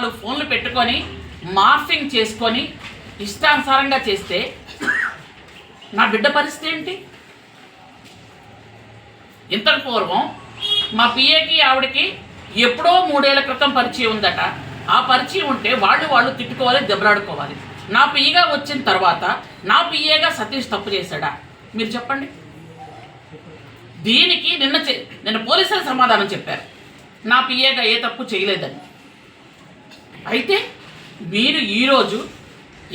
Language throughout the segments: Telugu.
4 ఫోన్లు పెట్టుకొని మార్ఫింగ్ చేసుకొని ఇష్టానుసారంగా చేస్తే నా బిడ్డ పరిస్థితి ఏంటి? ఇంతకు పూర్వం మా పిఏకి ఆవిడకి ఎప్పుడో 3 ఏళ్ల క్రితం పరిచయం ఉందట. ఆ పరిచయం ఉంటే వాళ్ళు తిట్టుకోవాలి, దెబ్బలాడుకోవాలి. నా పిఏగా వచ్చిన తర్వాత నా పిఏగా సతీష్ తప్పు చేశాడా? మీరు చెప్పండి. దీనికి నిన్న పోలీసులు సమాధానం చెప్పారు, నా పిఏగా ఏ తప్పు చేయలేదని. అయితే మీరు ఈరోజు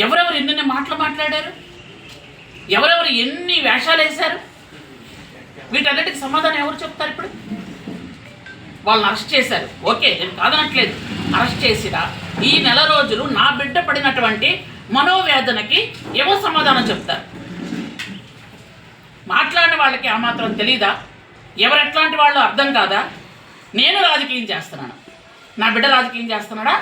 ఎవరెవరు ఎన్ని మాటలు మాట్లాడారు, ఎవరెవరు ఎన్ని వేషాలు వేశారు, వీటన్నిటికి సమాధానం ఎవరు చెప్తారు? ఇప్పుడు వాళ్ళని అరెస్ట్ చేశారు, ఓకే, నేను కాదనట్లేదు. అరెస్ట్ చేసిరా ఈ నెల రోజులు నా బిడ్డ పడినటువంటి మనోవేదనకి ఏవో సమాధానం చెప్తారు. మాట్లాడిన వాళ్ళకి ఆ మాత్రం తెలీదా? ఎవరు ఎట్లాంటి వాళ్ళు అర్థం కాదా? నేను రాజకీయం చేస్తున్నాను, నా బిడ్డ రాజకీయం చేస్తున్నాడా?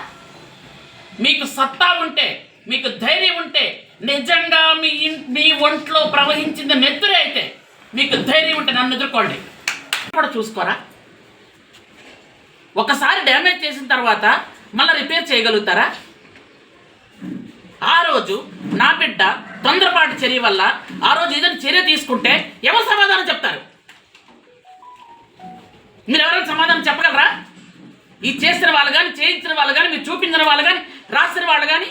మీకు సత్తా ఉంటే, మీకు ధైర్యం ఉంటే, నిజంగా మీ ఒంట్లో ప్రవహించింది నెత్తురే అయితే మీకు ధైర్యం ఉంటే నన్ను ఎదుర్కోండి. కూడా చూసుకోరా? ఒకసారి డ్యామేజ్ చేసిన తర్వాత మళ్ళీ రిపేర్ చేయగలుగుతారా? ఆ రోజు నా బిడ్డ తొందరపాటు చర్య వల్ల ఆ రోజు ఏదైనా చర్య తీసుకుంటే ఎవరు సమాధానం చెప్తారు? మీరు ఎవరైనా సమాధానం చెప్పగలరా? ఈ చేసిన వాళ్ళు కానీ, చేయించిన వాళ్ళు కానీ, మీరు చూపించిన వాళ్ళు కానీ, రాసిన వాళ్ళు కానీ.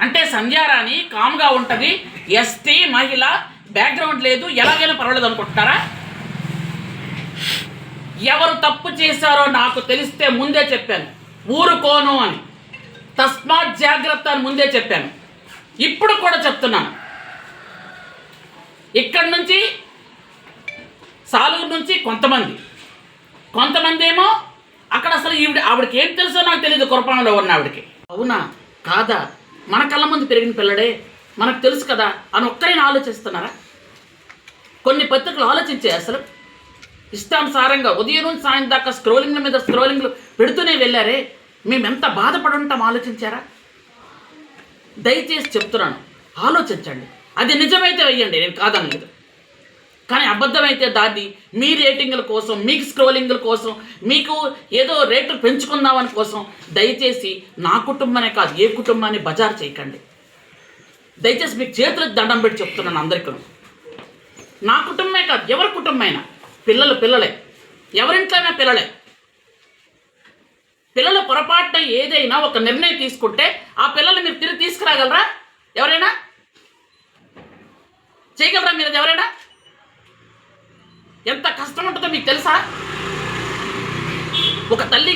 అంటే సంధ్యారాణి కామ్గా ఉంటుంది, ఎస్టీ మహిళ, బ్యాక్గ్రౌండ్ లేదు, ఎలాగైనా పర్వాలేదు అనుకుంటున్నారా? ఎవరు తప్పు చేశారో నాకు తెలిస్తే ముందే చెప్పాను, ఊరుకోను అని. తస్మాత్ జాగ్రత్త అని ముందే చెప్పాను, ఇప్పుడు కూడా చెప్తున్నాను. ఇక్కడి నుంచి సాలూరు నుంచి కొంతమంది ఏమో అక్కడ అసలు ఆవిడకి ఏం తెలుసో నాకు తెలియదు, కురపాణంలో ఉన్న ఆవిడకి. అవునా కాదా, మన కళ్ళ ముందు పెరిగిన పిల్లడే, మనకు తెలుసు కదా అని ఒక్కరైనా ఆలోచిస్తున్నారా? కొన్ని పత్రికలు ఆలోచించే అసలు ఇష్టానుసారంగా ఉదయం నుంచి సాయం దాకా స్క్రోలింగ్ల మీద స్క్రోలింగ్లు పెడుతూనే వెళ్ళారే, మేము ఎంత బాధపడి ఉంటాం ఆలోచించారా? దయచేసి చెప్తున్నాను, ఆలోచించండి. అది నిజమైతే వెయ్యండి, నేను కాదనలేదు. కానీ అబద్ధమైతే దాన్ని మీ రేటింగ్ల కోసం, మీకు స్క్రోలింగ్ల కోసం, మీకు ఏదో రేట్లు పెంచుకుందామని కోసం దయచేసి నా కుటుంబానే కాదు ఏ కుటుంబాన్ని బజారు చేయకండి. దయచేసి మీకు చేతులకు దండం పెట్టి చెప్తున్నాను అందరికీ. నా కుటుంబమే కాదు, ఎవరి కుటుంబమైనా పిల్లలే, ఎవరింట్లోనే పిల్లలే. పిల్లల పొరపాటున ఏదైనా ఒక నిర్ణయం తీసుకుంటే ఆ పిల్లలు మీరు తిరిగి తీసుకురాగలరా? ఎవరైనా చేయగలరా? మీరు ఎవరైనా? ఎంత కష్టం ఉంటుందో మీకు తెలుసా? ఒక తల్లి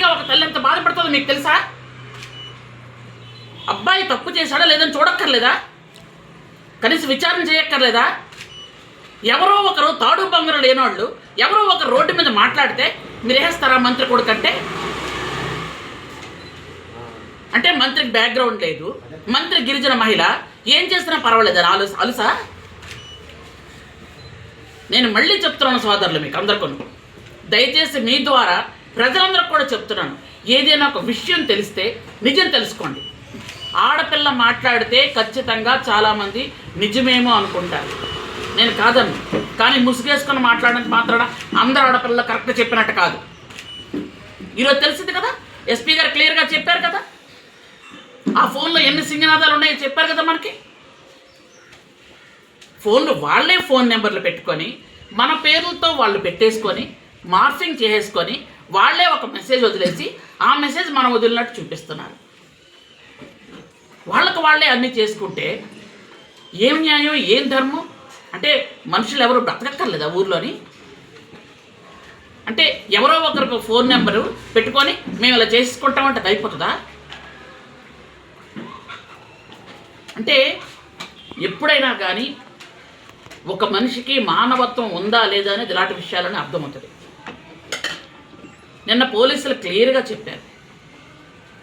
ఎంత బాధపడుతుందో మీకు తెలుసా? అబ్బాయి తప్పు చేశాడా లేదని చూడక్కర్లేదా? కనీసం విచారణ చేయక్కర్లేదా? ఎవరో ఒకరు తాడు బంగారు లేనివాళ్ళు ఎవరో ఒకరు రోడ్డు మీద మాట్లాడితే మీరు వేస్తారా మంత్రి కొడుకంటే? అంటే మంత్రికి బ్యాక్గ్రౌండ్ లేదు, మంత్రి గిరిజన మహిళ, ఏం చేసినా పర్వాలేదని అలుసా? నేను మళ్ళీ చెప్తున్నాను సోదరులు, మీకు అందరికీ దయచేసి మీ ద్వారా ప్రజలందరికీ కూడా చెప్తున్నాను, ఏదైనా ఒక విషయం తెలిస్తే నిజం తెలుసుకోండి. ఆడపిల్ల మాట్లాడితే ఖచ్చితంగా చాలామంది నిజమేమో అనుకుంటారు, నేను కాదన్ను. కానీ ముసుగేసుకొని మాట్లాడడానికి మాత్రాన అందరు ఆడపిల్లలు కరెక్ట్గా చెప్పినట్టు కాదు. ఈరోజు తెలిసింది కదా, ఎస్పీ గారు క్లియర్గా చెప్పారు కదా, ఆ ఫోన్లో ఎన్ని సింగనాదాలు ఉన్నాయో చెప్పారు కదా మనకి. ఫోన్లు వాళ్ళే ఫోన్ నెంబర్లు పెట్టుకొని మన పేర్లతో వాళ్ళు పెట్టేసుకొని మార్ఫింగ్ చేసేసుకొని వాళ్ళే ఒక మెసేజ్ వదిలేసి ఆ మెసేజ్ మనం వదిలినట్టు చూపిస్తున్నారు. వాళ్ళే అన్నీ చేసుకుంటే ఏం న్యాయం, ఏం ధర్మం? అంటే మనుషులు ఎవరు బ్రతకక్కర్లేదా ఊర్లోని? అంటే ఎవరో ఒకరికి ఫోన్ నెంబరు పెట్టుకొని మేము ఇలా చేసుకుంటామంటే అది అయిపోతుందా? అంటే ఎప్పుడైనా కానీ ఒక మనిషికి మానవత్వం ఉందా లేదా అనేది ఇలాంటి విషయాలని అర్థమవుతుంది. నిన్న పోలీసులు క్లియర్గా చెప్పారు,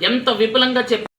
ఎంత విపులంగా చెప్పారు.